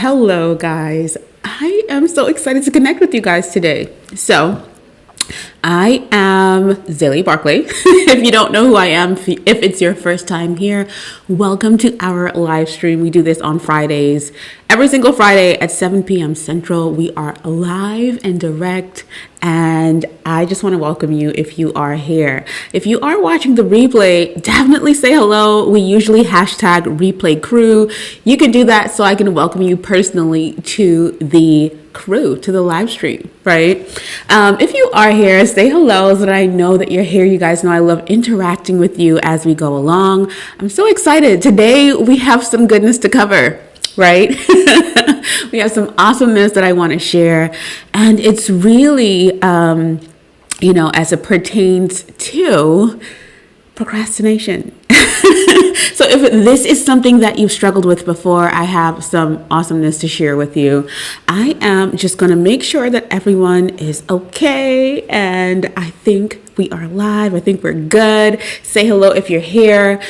Hello, guys. I am so excited to connect with you guys today. So, I am Zaylee Barkley. If you don't know who I am, if it's your first time here, welcome to our live stream. We do this on Fridays. Every single Friday at 7 p.m. Central, we are live and direct. And I just want to welcome you if you are here. If you are watching the replay, definitely say hello. We usually hashtag replay crew. You can do that so I can welcome you personally to the crew, to the live stream, right? If you are here, say hello so that I know that you're here. You guys know I love interacting with you as we go along. I'm so excited. Today we have some goodness to cover, right? We have some awesomeness that I want to share. And it's really, as it pertains to procrastination. So if this is something that you've struggled with before, I have some awesomeness to share with you. I am just going to make sure that everyone is okay. And I think we are live. I think we're good. Say hello if you're here.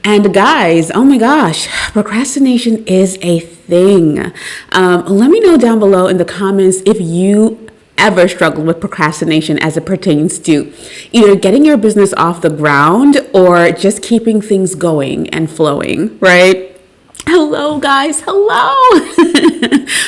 And guys, oh my gosh, procrastination is a thing. Let me know down below in the comments if you ever struggled with procrastination as it pertains to either getting your business off the ground or just keeping things going and flowing, right? Hello, guys. Hello.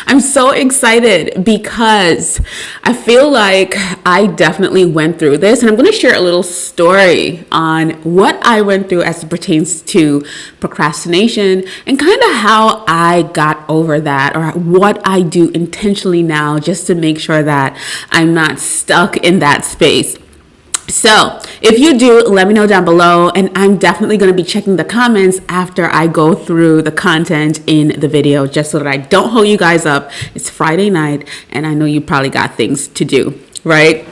I'm so excited because I feel like I definitely went through this, and I'm going to share a little story on what I went through as it pertains to procrastination and kind of how I got over that, or what I do intentionally now just to make sure that I'm not stuck in that space. So if you do, let me know down below, and I'm definitely going to be checking the comments after I go through the content in the video, just so that I don't hold you guys up. It's Friday night, and I know you probably got things to do, right?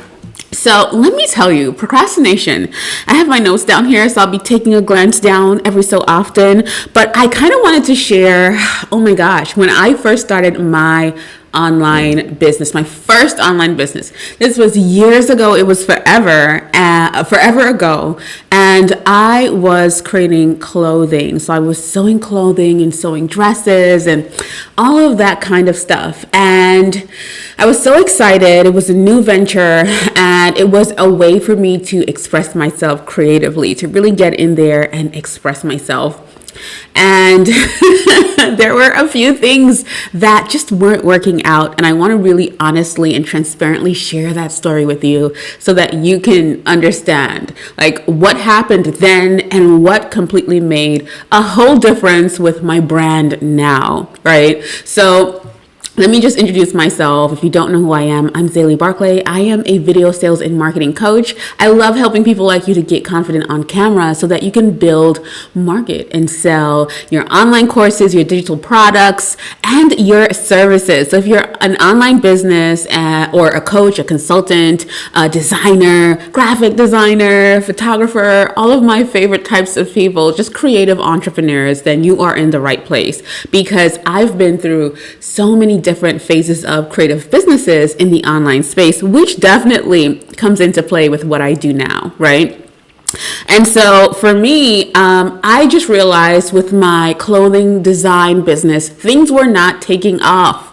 So let me tell you, procrastination, I have my notes down here, so I'll be taking a glance down every so often, but I kind of wanted to share, oh my gosh, when I first started my online business, my first online business. This was years ago. It was forever ago. And I was creating clothing. So I was sewing clothing and sewing dresses and all of that kind of stuff. And I was so excited. It was a new venture, and it was a way for me to express myself creatively, to really get in there and express myself. And there were a few things that just weren't working out. And I want to really honestly and transparently share that story with you so that you can understand like what happened then and what completely made a whole difference with my brand now, right? So let me just introduce myself. If you don't know who I am, I'm Zaylee Barkley. I am a video sales and marketing coach. I love helping people like you to get confident on camera so that you can build, market, and sell your online courses, your digital products, and your services. So if you're an online business or a coach, a consultant, a designer, graphic designer, photographer, all of my favorite types of people, just creative entrepreneurs, then you are in the right place, because I've been through so many different phases of creative businesses in the online space, which definitely comes into play with what I do now, right? And so for me, I just realized with my clothing design business, things were not taking off.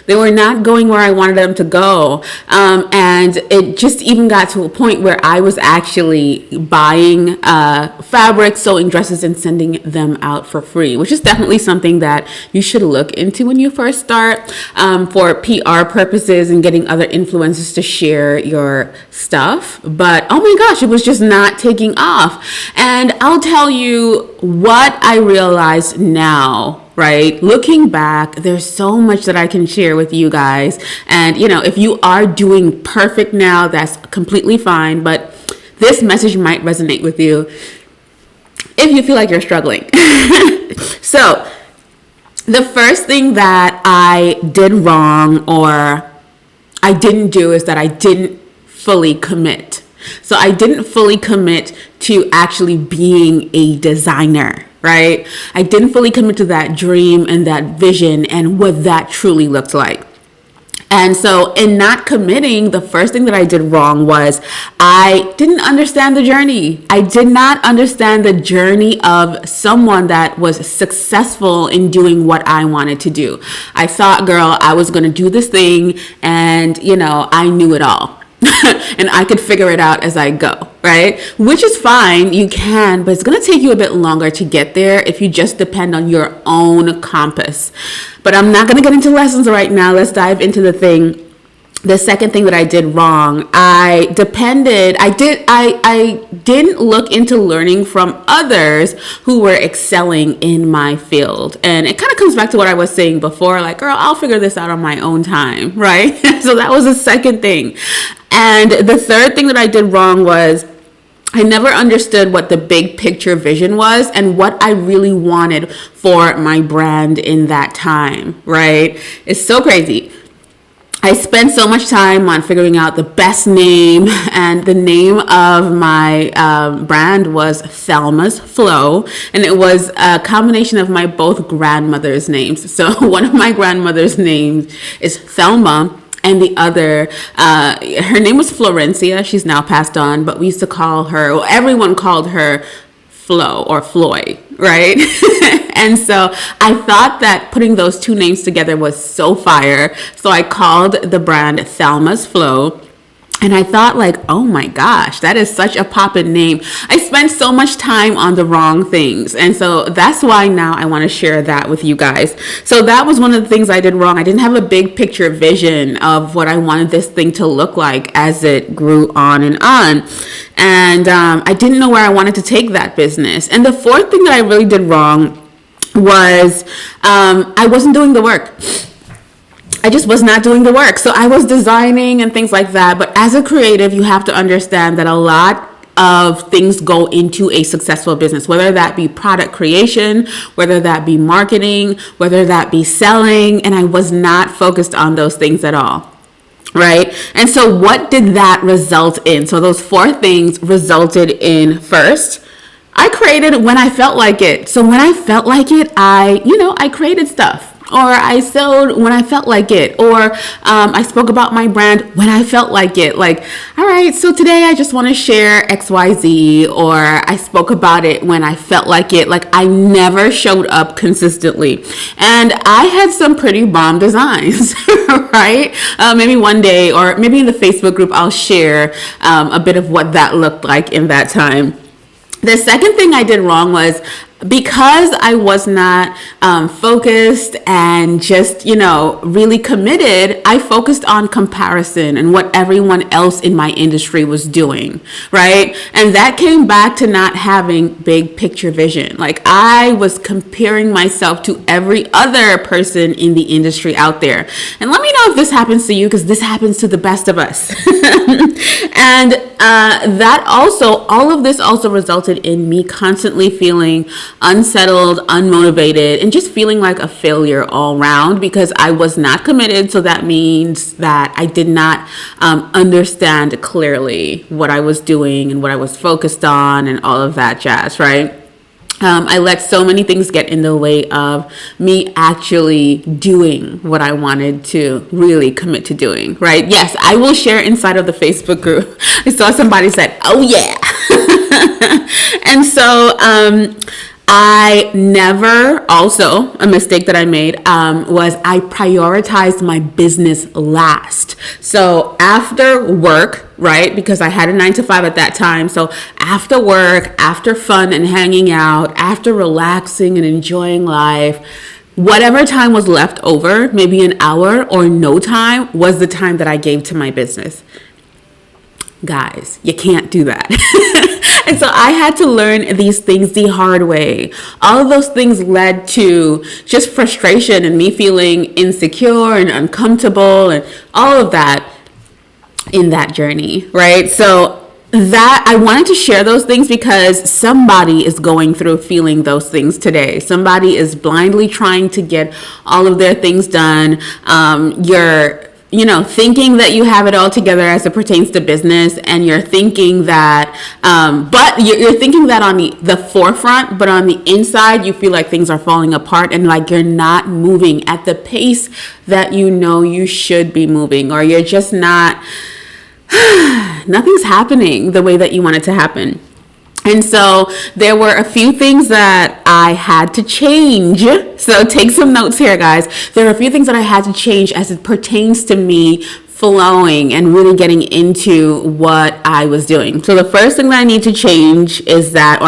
They were not going where I wanted them to go. And it just even got to a point where I was actually buying fabric, sewing dresses, and sending them out for free, which is definitely something that you should look into when you first start, for PR purposes and getting other influencers to share your stuff. But oh my gosh, it was just not taking off. And I'll tell you what I realized now. Right? Looking back, there's so much that I can share with you guys. And, if you are doing perfect now, that's completely fine. But this message might resonate with you if you feel like you're struggling. So the first thing that I did wrong, or I didn't do, is that I didn't fully commit. So I didn't fully commit to actually being a designer, right? I didn't fully commit to that dream and that vision and what that truly looked like. And so in not committing, the first thing that I did wrong was I didn't understand the journey. I did not understand the journey of someone that was successful in doing what I wanted to do. I thought, girl, I was going to do this thing and, I knew it all. And I could figure it out as I go, right? Which is fine, you can, but it's going to take you a bit longer to get there if you just depend on your own compass. But I'm not going to get into lessons right now. Let's dive into the second thing that I did wrong. I didn't look into learning from others who were excelling in my field. And it kind of comes back to what I was saying before, like, girl, I'll figure this out on my own time, right? So that was the second thing. And the third thing that I did wrong was I never understood what the big picture vision was and what I really wanted for my brand in that time, right? It's so crazy. I spent so much time on figuring out the best name, and the name of my brand was Thelma's Flow, and it was a combination of my both grandmother's names. So one of my grandmother's names is Thelma, and the other, her name was Florencia. She's now passed on, but we used to call her, well, everyone called her Flo or Floyd, right? And so I thought that putting those two names together was so fire. So I called the brand Thelma's Flow. And I thought, like, oh my gosh, that is such a poppin' name. I spent so much time on the wrong things. And so that's why now I want to share that with you guys. So that was one of the things I did wrong. I didn't have a big picture vision of what I wanted this thing to look like as it grew on and on. And I didn't know where I wanted to take that business. And the fourth thing that I really did wrong was I wasn't doing the work. I just was not doing the work. So I was designing and things like that. But as a creative, you have to understand that a lot of things go into a successful business, whether that be product creation, whether that be marketing, whether that be selling. And I was not focused on those things at all. Right? And so what did that result in? So those four things resulted in, first, I created when I felt like it. So when I felt like it, I created stuff. Or I sold when I felt like it, or I spoke about my brand when I felt like it. Like, all right, so today I just want to share XYZ, or I spoke about it when I felt like it. Like, I never showed up consistently. And I had some pretty bomb designs, right? Maybe one day, or maybe in the Facebook group, I'll share a bit of what that looked like in that time. The second thing I did wrong was, because I was not focused and just, really committed, I focused on comparison and what everyone else in my industry was doing, right? And that came back to not having big picture vision. Like, I was comparing myself to every other person in the industry out there. And let me know if this happens to you, because this happens to the best of us. And all of this also resulted in me constantly feeling unsettled, unmotivated, and just feeling like a failure all around, because I was not committed. So that means that I did not understand clearly what I was doing and what I was focused on and all of that jazz, right? I let so many things get in the way of me actually doing what I wanted to really commit to doing, right? Yes, I will share inside of the Facebook group. I saw somebody said, oh yeah. And so I never, also a mistake that I made was I prioritized my business last. So after work, right, because I had a 9-to-5 at that time. So after work, after fun and hanging out, after relaxing and enjoying life, whatever time was left over, maybe an hour or no time, was the time that I gave to my business. Guys, you can't do that. And so I had to learn these things the hard way. All of those things led to just frustration and me feeling insecure and uncomfortable and all of that in that journey, right? So that I wanted to share those things because somebody is going through feeling those things today. Somebody is blindly trying to get all of their things done. thinking that you have it all together as it pertains to business, and you're thinking that, but you're thinking that on the forefront, but on the inside, you feel like things are falling apart and like you're not moving at the pace that you should be moving, or you're just not, nothing's happening the way that you want it to happen. And so there were a few things that I had to change. So take some notes here, guys. There are a few things that I had to change as it pertains to me flowing and really getting into what I was doing. So the first thing that I needed to change is that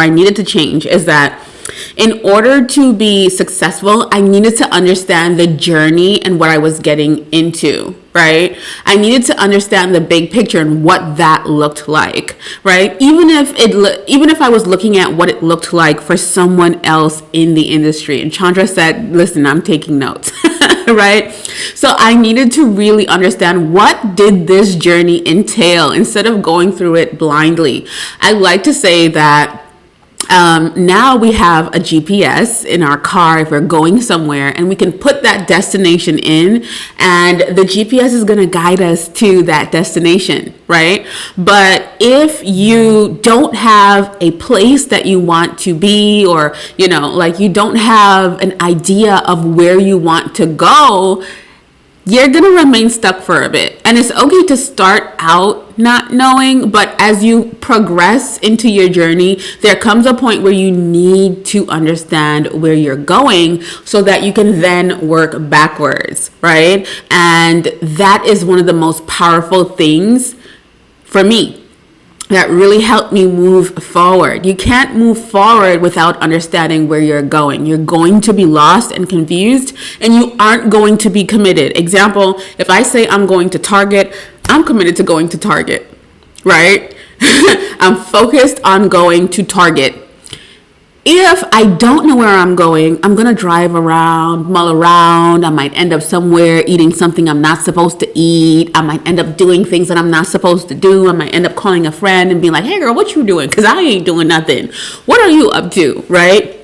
in order to be successful, I needed to understand the journey and what I was getting into, right? I needed to understand the big picture and what that looked like, right? Even if I was looking at what it looked like for someone else in the industry. And Chandra said, listen, I'm taking notes, right? So I needed to really understand, what did this journey entail instead of going through it blindly. I like to say that now we have a GPS in our car if we're going somewhere, and we can put that destination in, and the GPS is going to guide us to that destination, right? But if you don't have a place that you want to be, or, you don't have an idea of where you want to go, you're going to remain stuck for a bit. And it's okay to start out not knowing, but as you progress into your journey, there comes a point where you need to understand where you're going so that you can then work backwards, right? And that is one of the most powerful things for me that really helped me move forward. You can't move forward without understanding where you're going. You're going to be lost and confused, and you aren't going to be committed. Example, if I say I'm going to Target, I'm committed to going to Target, right? I'm focused on going to Target. If I don't know where I'm going, I'm going to drive around, mull around. I might end up somewhere eating something I'm not supposed to eat. I might end up doing things that I'm not supposed to do. I might end up calling a friend and being like, hey girl, what you doing? Because I ain't doing nothing. What are you up to, right?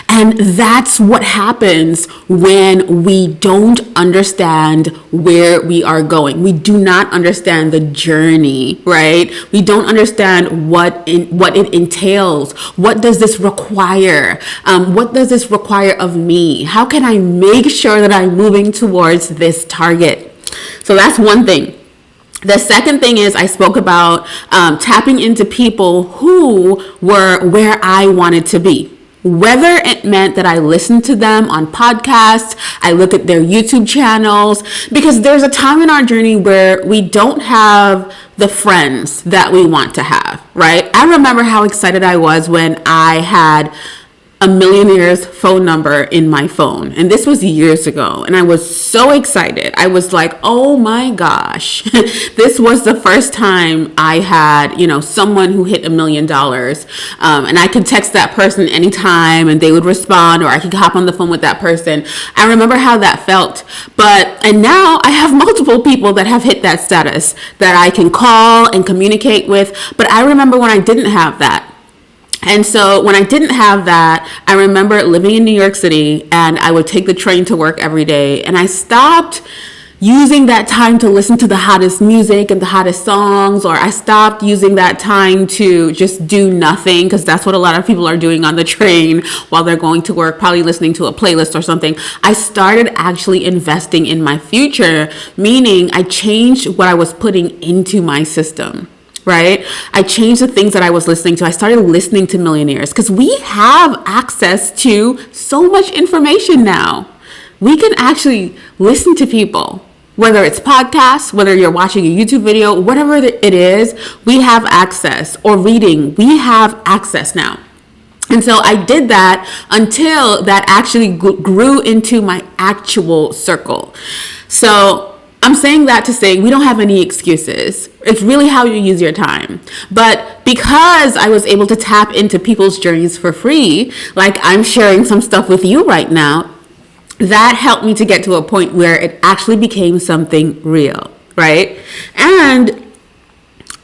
And that's what happens when we don't understand where we are going. We do not understand the journey, right? We don't understand what it entails. What does this require? What does this require of me? How can I make sure that I'm moving towards this target? So that's one thing. The second thing is I spoke about tapping into people who were where I wanted to be. Whether it meant that I listened to them on podcasts, I look at their YouTube channels, because there's a time in our journey where we don't have the friends that we want to have, right? I remember how excited I was when I had a millionaire's phone number in my phone. And this was years ago. And I was so excited. I was like, oh my gosh, this was the first time I had, someone who hit $1 million. And I could text that person anytime and they would respond, or I could hop on the phone with that person. I remember how that felt. And now I have multiple people that have hit that status that I can call and communicate with. But I remember when I didn't have that. And so when I didn't have that, I remember living in New York City, and I would take the train to work every day. And I stopped using that time to listen to the hottest music and the hottest songs, or I stopped using that time to just do nothing, because that's what a lot of people are doing on the train while they're going to work, probably listening to a playlist or something. I started actually investing in my future, meaning I changed what I was putting into my system. Right? I changed the things that I was listening to. I started listening to millionaires, because we have access to so much information now. We can actually listen to people, whether it's podcasts, whether you're watching a YouTube video, whatever it is, we have access, or reading, we have access now. And so I did that until that actually grew into my actual circle. So I'm saying that to say we don't have any excuses. It's really how you use your time. But because I was able to tap into people's journeys for free, like I'm sharing some stuff with you right now, that helped me to get to a point where it actually became something real, right? And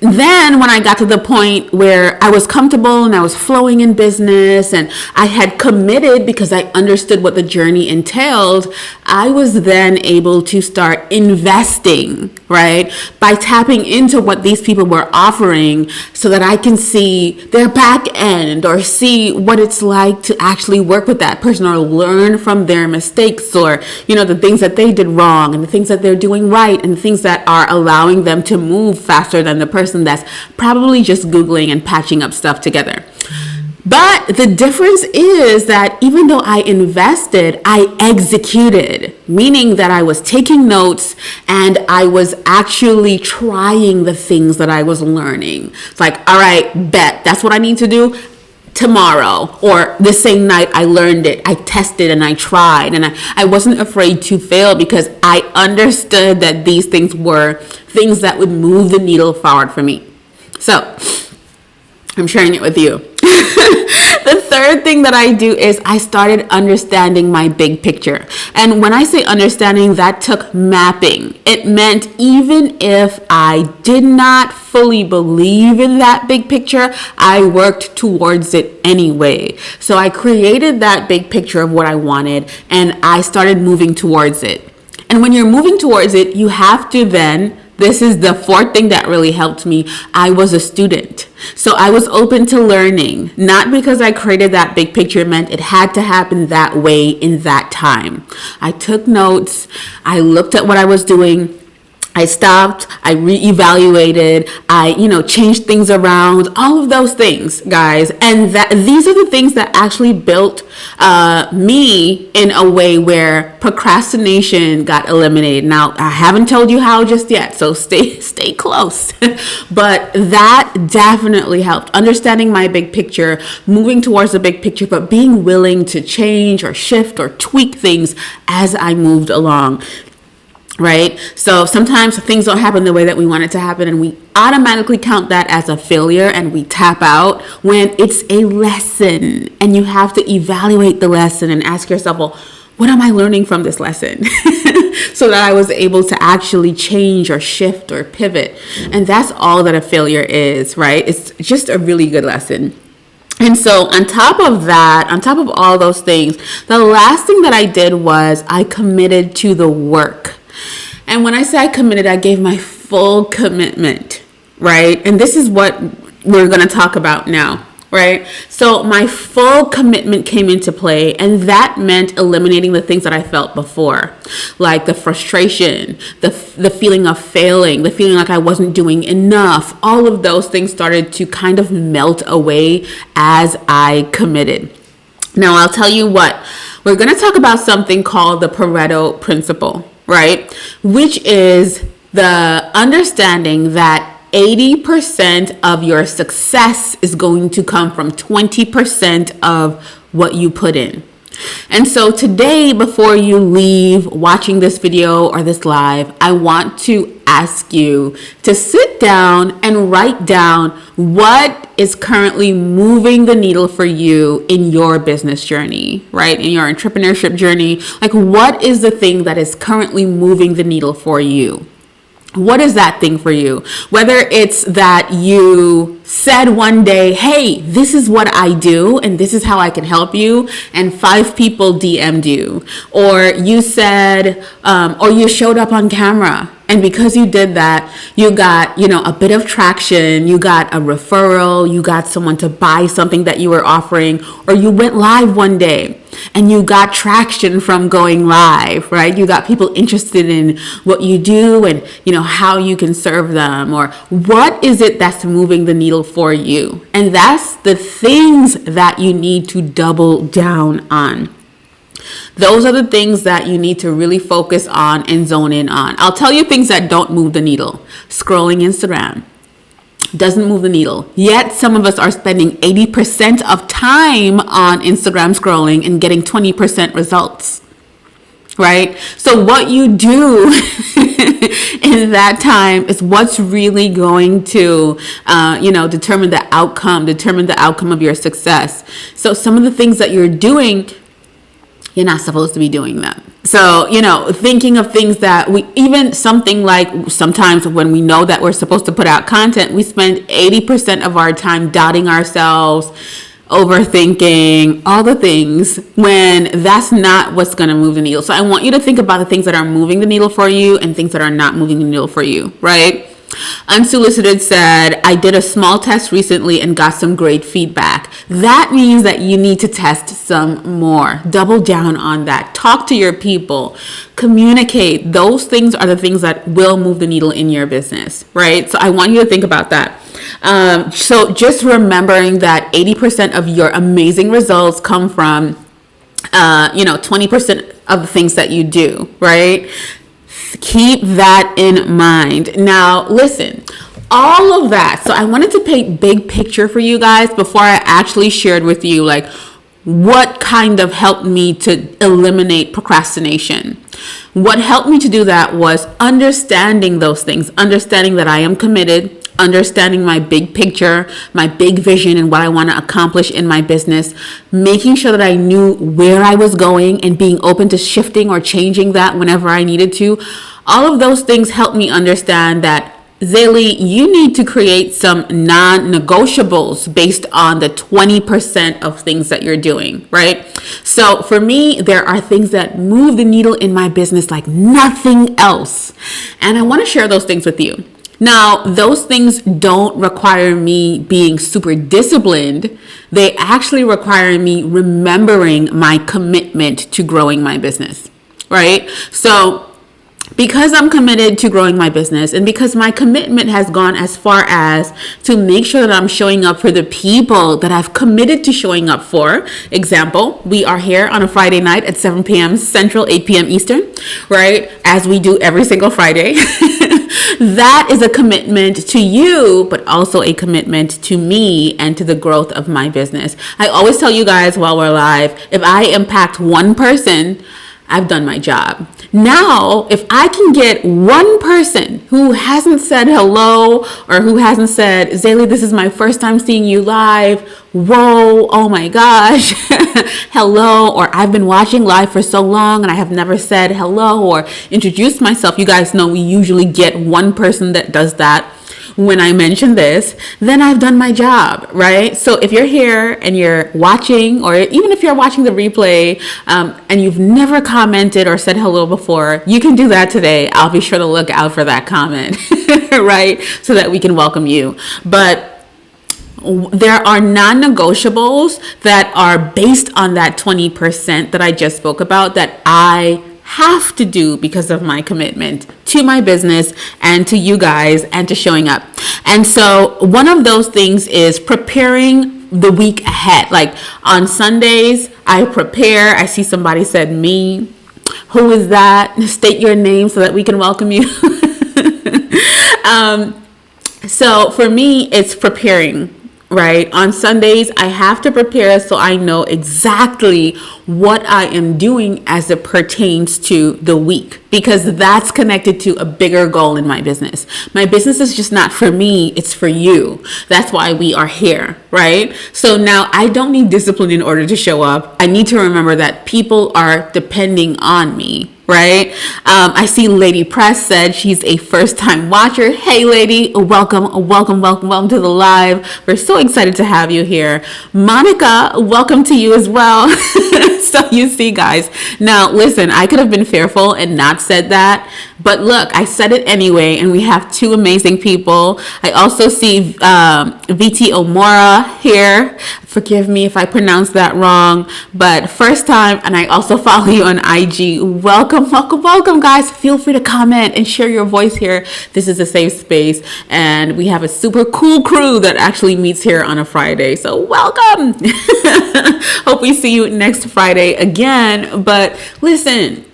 then when I got to the point where I was comfortable and I was flowing in business and I had committed because I understood what the journey entailed, I was then able to start investing, right? By tapping into what these people were offering so that I can see their back end or see what it's like to actually work with that person or learn from their mistakes or, the things that they did wrong and the things that they're doing right and the things that are allowing them to move faster than the person that's probably just Googling and patching up stuff together. But the difference is that even though I invested, I executed, meaning that I was taking notes and I was actually trying the things that I was learning. It's like, all right, bet that's what I need to do tomorrow, or the same night I learned it. I tested and I tried, and I wasn't afraid to fail because I understood that these things were things that would move the needle forward for me. So I'm sharing it with you. The third thing that I do is I started understanding my big picture. And when I say understanding, that took mapping. It meant even if I did not fully believe in that big picture, I worked towards it anyway. So I created that big picture of what I wanted and I started moving towards it. And when you're moving towards it, you have to then, this is the fourth thing that really helped me. I was a student. So I was open to learning, not because I created that big picture meant it had to happen that way in that time. I took notes. I looked at what I was doing. I stopped, I reevaluated, I, changed things around, all of those things, guys. And these are the things that actually built me in a way where procrastination got eliminated. Now, I haven't told you how just yet, so stay close. But that definitely helped. Understanding my big picture, moving towards the big picture, but being willing to change or shift or tweak things as I moved along. Right? So sometimes things don't happen the way that we want it to happen, and we automatically count that as a failure and we tap out when it's a lesson. And you have to evaluate the lesson and ask yourself, well, what am I learning from this lesson? So that I was able to actually change or shift or pivot. And that's all that a failure is, right? It's just a really good lesson. And so on top of that, on top of all those things, the last thing that I did was I committed to the work. And when I say I committed, I gave my full commitment, right? And this is what we're going to talk about now, right? So my full commitment came into play, and that meant eliminating the things that I felt before, like the frustration, the feeling of failing, the feeling like I wasn't doing enough. All of those things started to kind of melt away as I committed. Now, I'll tell you what, we're going to talk about something called the Pareto principle, right? Which is the understanding that 80% of your success is going to come from 20% of what you put in. And so today, before you leave watching this video or this live, I want to ask you to sit down and write down what is currently moving the needle for you in your business journey, right? In your entrepreneurship journey. Like, what is the thing that is currently moving the needle for you? What is that thing for you? Whether it's that you said one day, hey, this is what I do and this is how I can help you, and 5 people DM'd you, or you said, or you showed up on camera, and because you did that, you got, a bit of traction, you got a referral, you got someone to buy something that you were offering, or you went live one day and you got traction from going live, right? You got people interested in what you do and, how you can serve them, or what is it that's moving the needle for you? And that's the things that you need to double down on. Those are the things that you need to really focus on and zone in on. I'll tell you things that don't move the needle. Scrolling Instagram doesn't move the needle. Yet some of us are spending 80% of time on Instagram scrolling and getting 20% results. Right? So what you do in that time is what's really going to, determine the outcome of your success. So some of the things that you're doing, you're not supposed to be doing them. So, thinking of things that even something like sometimes when we know that we're supposed to put out content, we spend 80% of our time doubting ourselves, overthinking, all the things, when that's not what's going to move the needle. So I want you to think about the things that are moving the needle for you and things that are not moving the needle for you, right? Unsolicited said, I did a small test recently and got some great feedback. That means that you need to test some more. Double down on that. Talk to your people. Communicate. Those things are the things that will move the needle in your business, right? So I want you to think about that. So just remembering that 80% of your amazing results come from, 20% of the things that you do, right? Keep that in mind. Now, listen, all of that. So I wanted to paint big picture for you guys before I actually shared with you, like, what kind of helped me to eliminate procrastination. What helped me to do that was understanding those things, understanding that I am committed, understanding my big picture, my big vision, and what I want to accomplish in my business, making sure that I knew where I was going and being open to shifting or changing that whenever I needed to. All of those things helped me understand that, Zaylee, you need to create some non-negotiables based on the 20% of things that you're doing, right? So for me, there are things that move the needle in my business like nothing else. And I want to share those things with you. Now, those things don't require me being super disciplined. They actually require me remembering my commitment to growing my business, right? So because I'm committed to growing my business and because my commitment has gone as far as to make sure that I'm showing up for the people that I've committed to showing up for. Example, we are here on a Friday night at 7 p.m. Central, 8 p.m. Eastern, right? As we do every single Friday. That is a commitment to you, but also a commitment to me and to the growth of my business. I always tell you guys while we're live, if I impact one person, I've done my job. Now, if I can get one person who hasn't said hello or who hasn't said, Zaylee, this is my first time seeing you live. Whoa, oh my gosh, hello, or I've been watching live for so long and I have never said hello or introduced myself. You guys know we usually get one person that does that. When I mention this, then I've done my job, right? So if you're here and you're watching, or even if you're watching the replay and you've never commented or said hello before, you can do that today. I'll be sure to look out for that comment, right? So that we can welcome you. But there are non-negotiables that are based on that 20% that I just spoke about that I have to do because of my commitment to my business and to you guys and to showing up. And so one of those things is preparing the week ahead. Like on Sundays, I prepare. I see somebody said me. Who is that? State your name so that we can welcome you. So for me, it's preparing. Right? On Sundays, I have to prepare so I know exactly what I am doing as it pertains to the week, because that's connected to a bigger goal in my business. My business is just not for me, it's for you. That's why we are here, right? So now I don't need discipline in order to show up. I need to remember that people are depending on me, right? I see Lady Press said she's a first-time watcher. Hey, lady, welcome to the live. We're so excited to have you here. Monica, welcome to you as well. So you see, guys. Now, listen, I could have been fearful and not said that, but look, I said it anyway, and we have two amazing people. I also see VT Omora here. Forgive me if I pronounced that wrong, but first time, and I also follow you on IG. Welcome, guys. Feel free to comment and share your voice here. This is a safe space, and we have a super cool crew that actually meets here on a Friday. So welcome. Hope we see you next Friday again. But listen,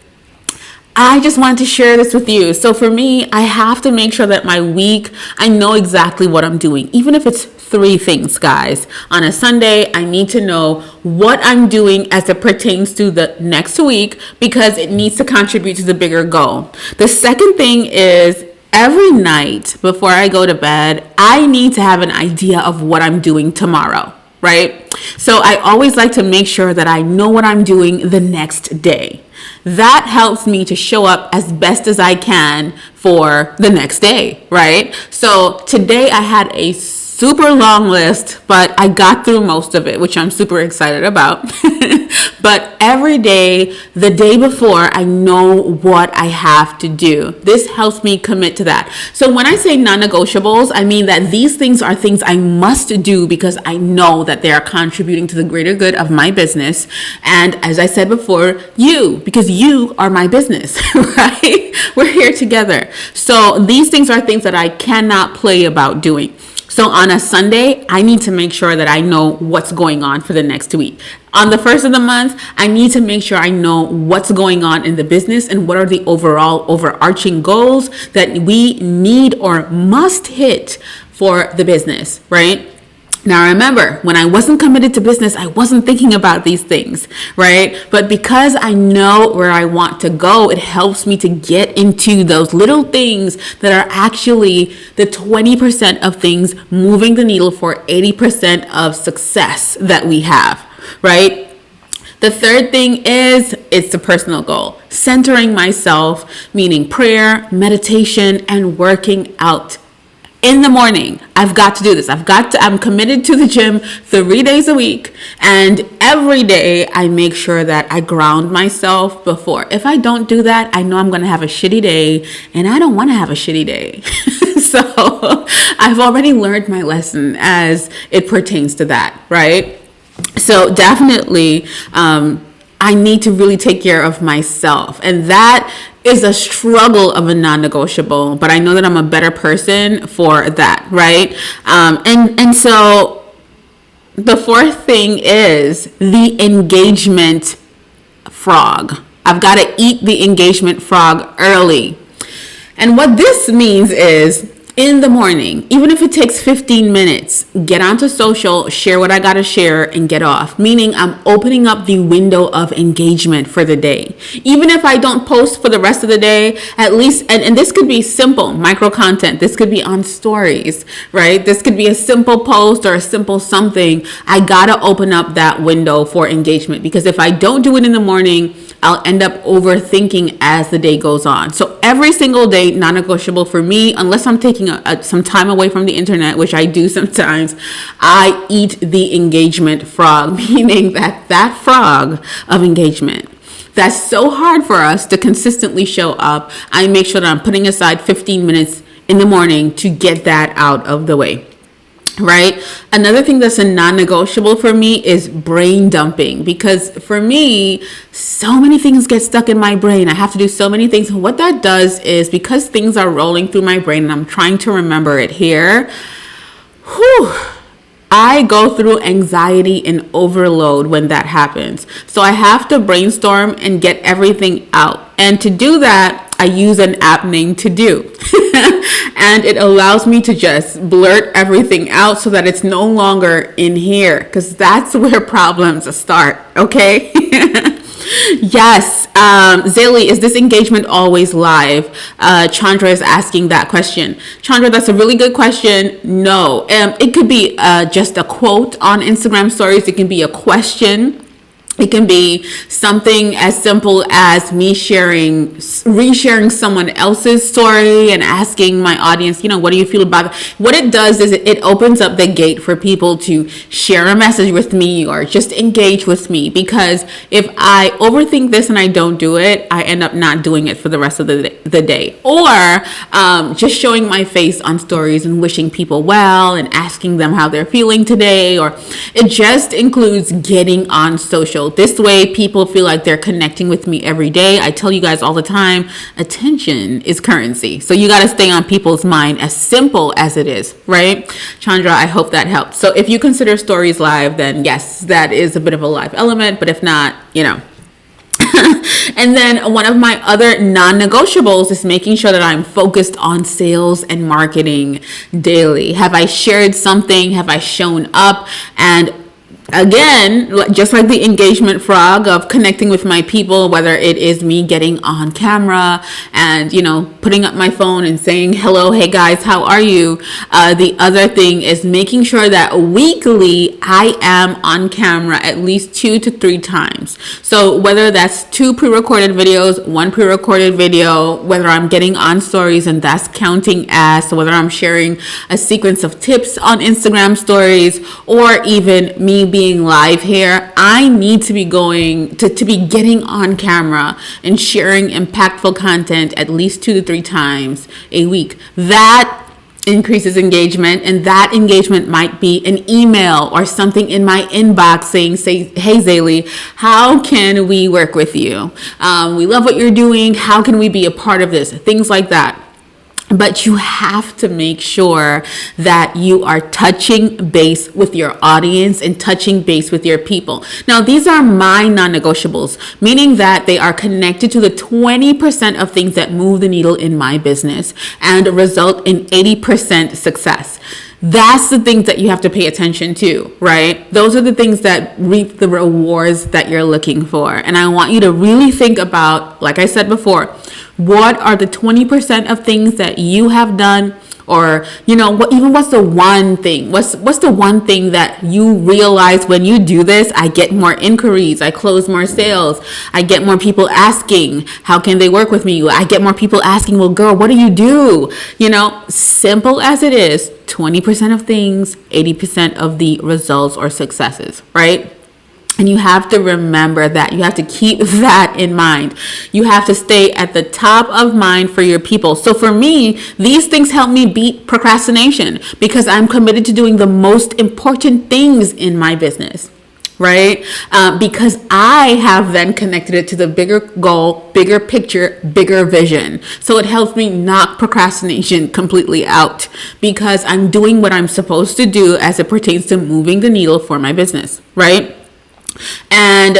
I just wanted to share this with you. So for me, I have to make sure that my week, I know exactly what I'm doing, even if it's 3 things, guys. On a Sunday, I need to know what I'm doing as it pertains to the next week, because it needs to contribute to the bigger goal. The second thing is, every night before I go to bed, I need to have an idea of what I'm doing tomorrow. right? So I always like to make sure that I know what I'm doing the next day. That helps me to show up as best as I can for the next day, right? So today I had a super long list, but I got through most of it, which I'm super excited about. But every day, the day before, I know what I have to do. This helps me commit to that. So when I say non-negotiables, I mean that these things are things I must do because I know that they are contributing to the greater good of my business. And as I said before, because you are my business, right? We're here together. So these things are things that I cannot play about doing. So on a Sunday, I need to make sure that I know what's going on for the next week. On the first of the month, I need to make sure I know what's going on in the business and what are the overall overarching goals that we need or must hit for the business, right? Now remember, when I wasn't committed to business, I wasn't thinking about these things, right? But because I know where I want to go, it helps me to get into those little things that are actually the 20% of things moving the needle for 80% of success that we have, right? The third thing is it's a personal goal. Centering myself, meaning prayer, meditation, and working out. In the morning, I've got to do this. I'm committed to the gym 3 days a week. And every day I make sure that I ground myself before. If I don't do that, I know I'm going to have a shitty day and I don't want to have a shitty day. So I've already learned my lesson as it pertains to that, right? So definitely, I need to really take care of myself. And that is a struggle of a non-negotiable, but I know that I'm a better person for that, right? And so the fourth thing is the engagement frog. I've got to eat the engagement frog early. And what this means is in the morning, even if it takes 15 minutes, get onto social, share what I got to share and get off. Meaning I'm opening up the window of engagement for the day. Even if I don't post for the rest of the day, at least, and this could be simple, micro content. This could be on stories, right? This could be a simple post or a simple something. I got to open up that window for engagement because if I don't do it in the morning, I'll end up overthinking as the day goes on. So every single day, non-negotiable for me, unless I'm taking some time away from the internet, which I do sometimes, I eat the engagement frog, meaning that frog of engagement. That's so hard for us to consistently show up. I make sure that I'm putting aside 15 minutes in the morning to get that out of the way. Right? Another thing that's a non-negotiable for me is brain dumping, because for me, so many things get stuck in my brain. I have to do so many things. And what that does is because things are rolling through my brain and I'm trying to remember it here, I go through anxiety and overload when that happens. So I have to brainstorm and get everything out. And to do that, I use an app named To Do. And it allows me to just blurt everything out so that it's no longer in here, because that's where problems start, okay? Yes. Zaylee, is this engagement always live? Chandra is asking that question. Chandra, that's a really good question. No. It could be just a quote on Instagram stories. It can be a question. It can be something as simple as me resharing someone else's story and asking my audience, what do you feel about it? What it does is it opens up the gate for people to share a message with me or just engage with me. Because if I overthink this and I don't do it, I end up not doing it for the rest of the day. Or just showing my face on stories and wishing people well and asking them how they're feeling today. Or it just includes getting on social. This way people feel like they're connecting with me every day. I tell you guys all the time, attention is currency. So you got to stay on people's mind, as simple as it is, right? Chandra, I hope that helps. So if you consider stories live, then yes, that is a bit of a live element. But if not, And then one of my other non-negotiables is making sure that I'm focused on sales and marketing daily. Have I shared something? Have I shown up? And again, just like the engagement frog of connecting with my people, whether it is me getting on camera and, putting up my phone and saying, hello, hey guys, how are you? The other thing is making sure that weekly I am on camera at least 2 to 3 times. So whether that's 2 pre-recorded videos, 1 pre-recorded video, whether I'm getting on stories and that's counting as, whether I'm sharing a sequence of tips on Instagram stories, or even me being live here, I need to be going to be getting on camera and sharing impactful content at least 2 to 3 times a week. That increases engagement, and that engagement might be an email or something in my inbox saying, hey Zaylee, how can we work with you? We love what you're doing. How can we be a part of this? Things like that. But you have to make sure that you are touching base with your audience and touching base with your people. Now, these are my non-negotiables, meaning that they are connected to the 20% of things that move the needle in my business and result in 80% success. That's the things that you have to pay attention to, right? Those are the things that reap the rewards that you're looking for. And I want you to really think about, like I said before, what are the 20% of things that you have done? Or, what's the one thing? What's the one thing that you realize when you do this? I get more inquiries. I close more sales. I get more people asking, how can they work with me? I get more people asking, well, girl, what do you do? Simple as it is, 20% of things, 80% of the results or successes, right? And you have to remember that. You have to keep that in mind. You have to stay at the top of mind for your people. So for me, these things help me beat procrastination because I'm committed to doing the most important things in my business, right? Because I have then connected it to the bigger goal, bigger picture, bigger vision. So it helps me knock procrastination completely out because I'm doing what I'm supposed to do as it pertains to moving the needle for my business, right? And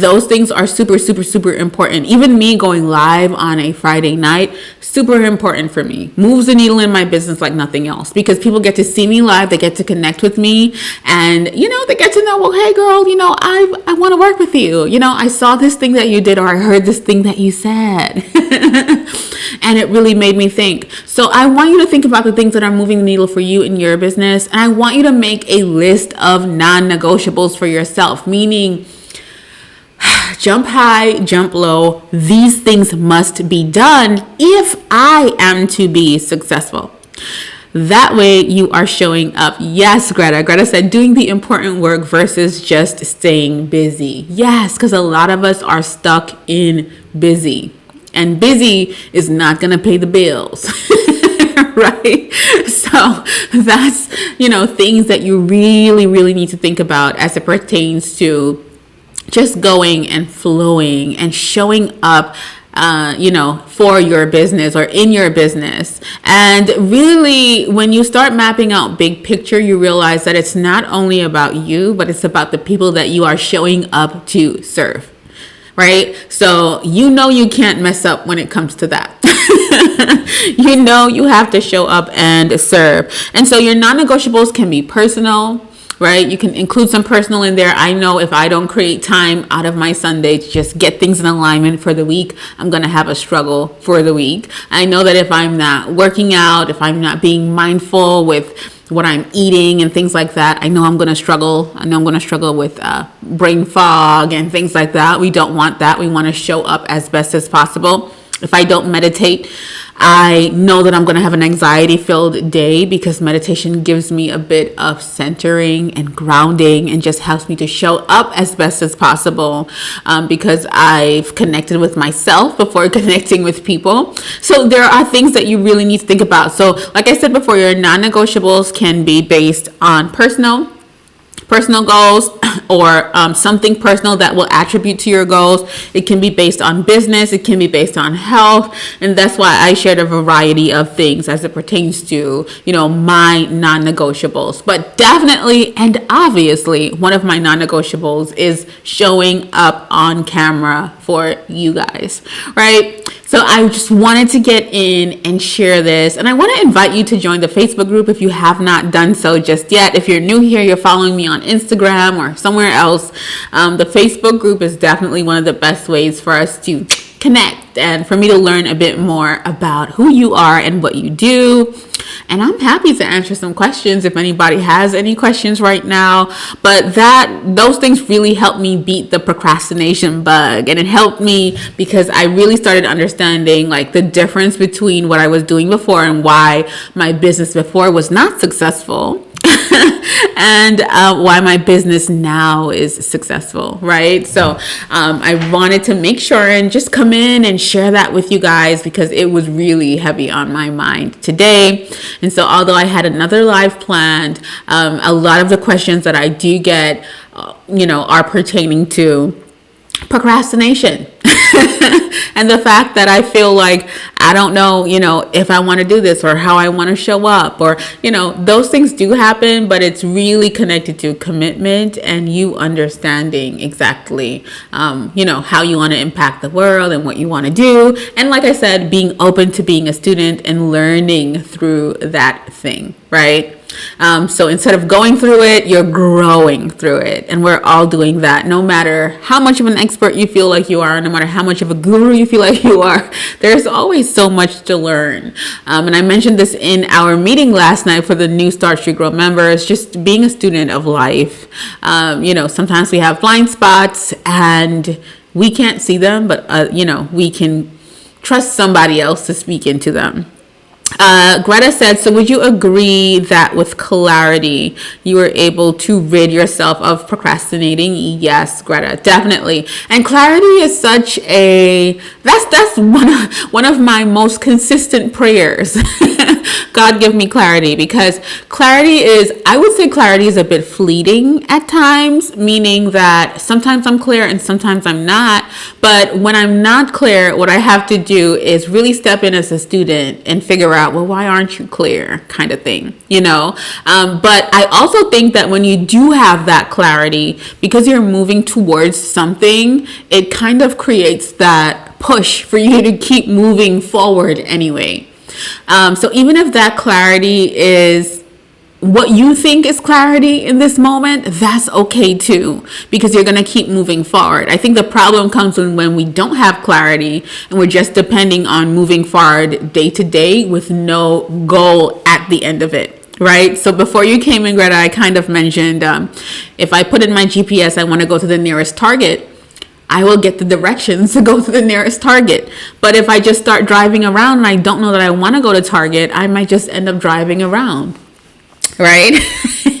those things are super, super, super important. Even me going live on a Friday night, super important for me. Moves the needle in my business like nothing else because people get to see me live. They get to connect with me and, they get to know, well, hey girl, I want to work with you. I saw this thing that you did, or I heard this thing that you said. And it really made me think. So I want you to think about the things that are moving the needle for you in your business. And I want you to make a list of non-negotiables for yourself, meaning jump high, jump low. These things must be done if I am to be successful. That way you are showing up. Yes, Greta. Greta said doing the important work versus just staying busy. Yes, because a lot of us are stuck in busy. And busy is not going to pay the bills, right? So that's, things that you really, really need to think about as it pertains to just going and flowing and showing up, for your business or in your business. And really, when you start mapping out big picture, you realize that it's not only about you, but it's about the people that you are showing up to serve. Right? So, you can't mess up when it comes to that. You have to show up and serve. And so your non-negotiables can be personal, right? You can include some personal in there. I know if I don't create time out of my Sunday to just get things in alignment for the week, I'm going to have a struggle for the week. I know that if I'm not working out, if I'm not being mindful with what I'm eating and things like that, I know I'm going to struggle. I know I'm going to struggle with brain fog and things like that. We don't want that. We want to show up as best as possible. If I don't meditate, I know that I'm going to have an anxiety-filled day because meditation gives me a bit of centering and grounding and just helps me to show up as best as possible because I've connected with myself before connecting with people. So there are things that you really need to think about. So like I said before, your non-negotiables can be based on personal goals or something personal that will attribute to your goals. It can be based on business. It can be based on health. And that's why I shared a variety of things as it pertains to, my non-negotiables. But definitely and obviously, one of my non-negotiables is showing up on camera for you guys, right? So I just wanted to get in and share this. And I want to invite you to join the Facebook group if you have not done so just yet. If you're new here, you're following me on Instagram or somewhere else, the Facebook group is definitely one of the best ways for us to connect and for me to learn a bit more about who you are and what you do. And I'm happy to answer some questions if anybody has any questions right now. But those things really helped me beat the procrastination bug. And it helped me because I really started understanding like the difference between what I was doing before and why my business before was not successful. And why my business now is successful, right? So I wanted to make sure and just come in and share that with you guys because it was really heavy on my mind today. And so although I had another live planned, a lot of the questions that I do get, are pertaining to procrastination. And the fact that I feel like I don't know, if I want to do this or how I want to show up or, those things do happen, but it's really connected to commitment and you understanding exactly, how you want to impact the world and what you want to do. And like I said, being open to being a student and learning through that thing, right? So instead of going through it, you're growing through it. And we're all doing that. No matter how much of an expert you feel like you are, no matter how much of a guru you feel like you are, there's always so much to learn. And I mentioned this in our meeting last night for the new Start Street Grow members, just being a student of life. Sometimes we have blind spots and we can't see them, but, we can trust somebody else to speak into them. Greta said, so would you agree that with clarity, you were able to rid yourself of procrastinating? Yes, Greta, definitely. And clarity is such that's one of my most consistent prayers. God give me clarity, because I would say clarity is a bit fleeting at times, meaning that sometimes I'm clear and sometimes I'm not. But when I'm not clear, what I have to do is really step in as a student and figure out, well, why aren't you clear, kind of thing, But I also think that when you do have that clarity, because you're moving towards something, it kind of creates that push for you to keep moving forward anyway. So even if that clarity is what you think is clarity in this moment, that's okay too, because you're going to keep moving forward. I think the problem comes when we don't have clarity and we're just depending on moving forward day to day with no goal at the end of it. Right? So before you came in, Greta, I kind of mentioned if I put in my GPS, I want to go to the nearest Target, I will get the directions to go to the nearest Target. But if I just start driving around and I don't know that I want to go to Target, I might just end up driving around, right?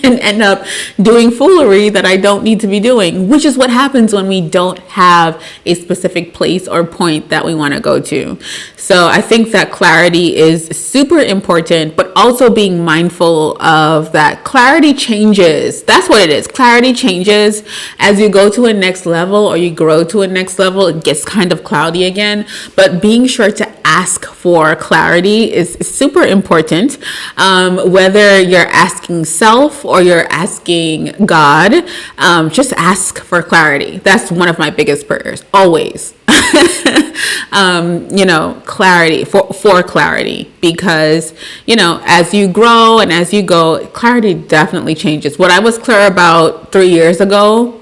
And end up doing foolery that I don't need to be doing, which is what happens when we don't have a specific place or point that we want to go to. So I think that clarity is super important, but also being mindful of that clarity changes. That's what it is. Clarity changes as you go to a next level or you grow to a next level. It gets kind of cloudy again, but being sure to ask for clarity is super important. Whether you're asking self or you're asking God, just ask for clarity. That's one of my biggest prayers, always. Clarity for clarity, because, as you grow and as you go, clarity definitely changes. What I was clear about 3 years ago,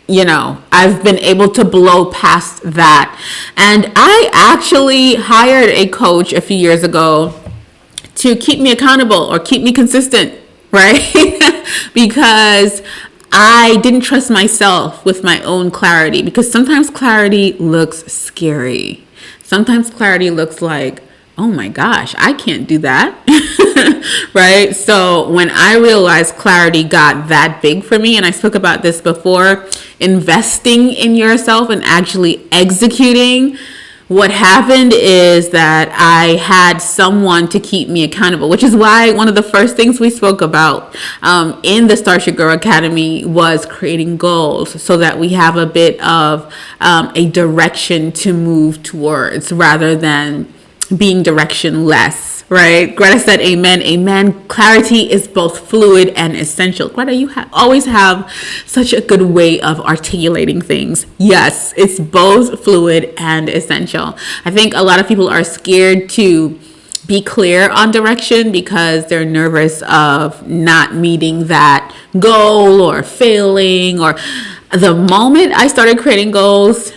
I've been able to blow past that. And I actually hired a coach a few years ago to keep me accountable or keep me consistent, right? Because I didn't trust myself with my own clarity, because sometimes clarity looks scary. Sometimes clarity looks like, oh my gosh, I can't do that, right? So when I realized clarity got that big for me, and I spoke about this before, investing in yourself and actually executing, what happened is that I had someone to keep me accountable, which is why one of the first things we spoke about in the Start Street Grow Academy was creating goals, so that we have a bit of a direction to move towards rather than being directionless. right? Greta said, amen, amen. Clarity is both fluid and essential. Greta, you always have such a good way of articulating things. Yes, it's both fluid and essential. I think a lot of people are scared to be clear on direction because they're nervous of not meeting that goal or failing. Or the moment I started creating goals,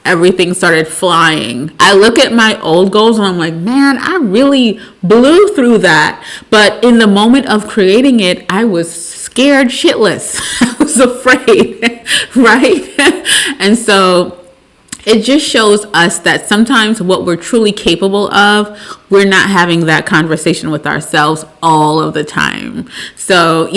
everything started flying. I look at my old goals and I'm like, man, I really blew through that. But in the moment of creating it, I was scared shitless. I was afraid, right? And so it just shows us that sometimes what we're truly capable of, we're not having that conversation with ourselves all of the time. So,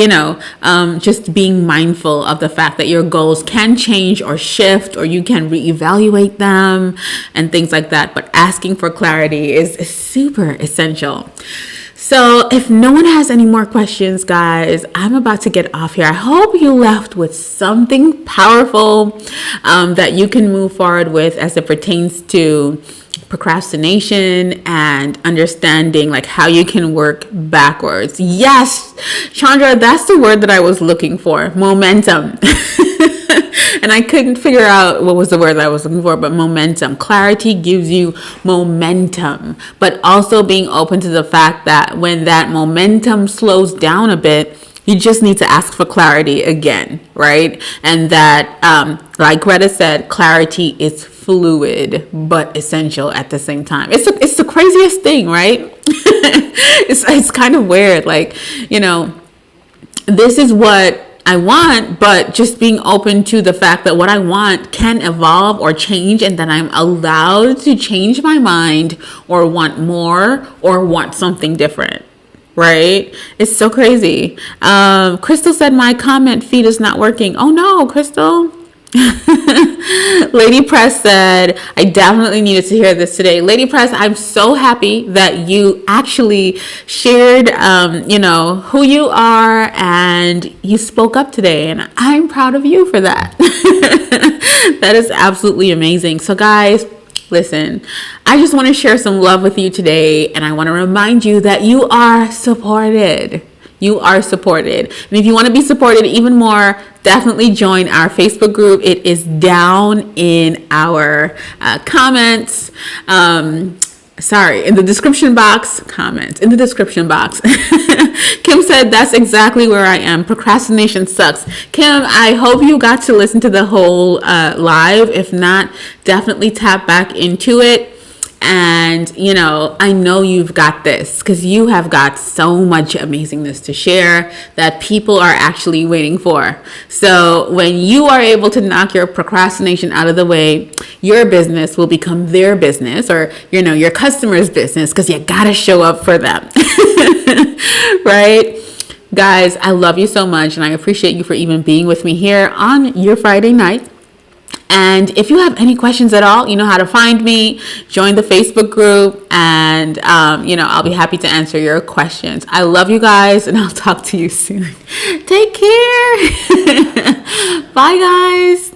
just being mindful of the fact that your goals can change or shift, or you can reevaluate them and things like that. But asking for clarity is super essential. So if no one has any more questions, guys, I'm about to get off here. I hope you left with something powerful that you can move forward with as it pertains to procrastination and understanding like how you can work backwards. Yes, Chandra, that's the word that I was looking for, momentum. And I couldn't figure out what was the word that I was looking for, but momentum. Clarity gives you momentum, but also being open to the fact that when that momentum slows down a bit, you just need to ask for clarity again, right? And that, like Greta said, clarity is fluid but essential at the same time. It's the craziest thing, right? It's kind of weird. Like, this is what I want, but just being open to the fact that what I want can evolve or change, and that I'm allowed to change my mind or want more or want something different, right? It's so crazy. Crystal said my comment feed is not working. Oh no, Crystal. Lady Press said, I definitely needed to hear this today. Lady Press, I'm so happy that you actually shared, who you are, and you spoke up today, and I'm proud of you for that. That is absolutely amazing. So guys, listen, I just want to share some love with you today, and I want to remind you that you are supported. You are supported. And if you want to be supported even more, definitely join our Facebook group. It is down in our comments. In the description box. Comments in the description box. Kim said, that's exactly where I am. Procrastination sucks. Kim, I hope you got to listen to the whole live. If not, definitely tap back into it. And, I know you've got this because you have got so much amazingness to share that people are actually waiting for. So when you are able to knock your procrastination out of the way, your business will become their business, or, your customer's business, because you got to show up for them. Right? Guys, I love you so much, and I appreciate you for even being with me here on your Friday night. And if you have any questions at all, you know how to find me. Join the Facebook group, and I'll be happy to answer your questions. I love you guys, and I'll talk to you soon. Take care. Bye, guys.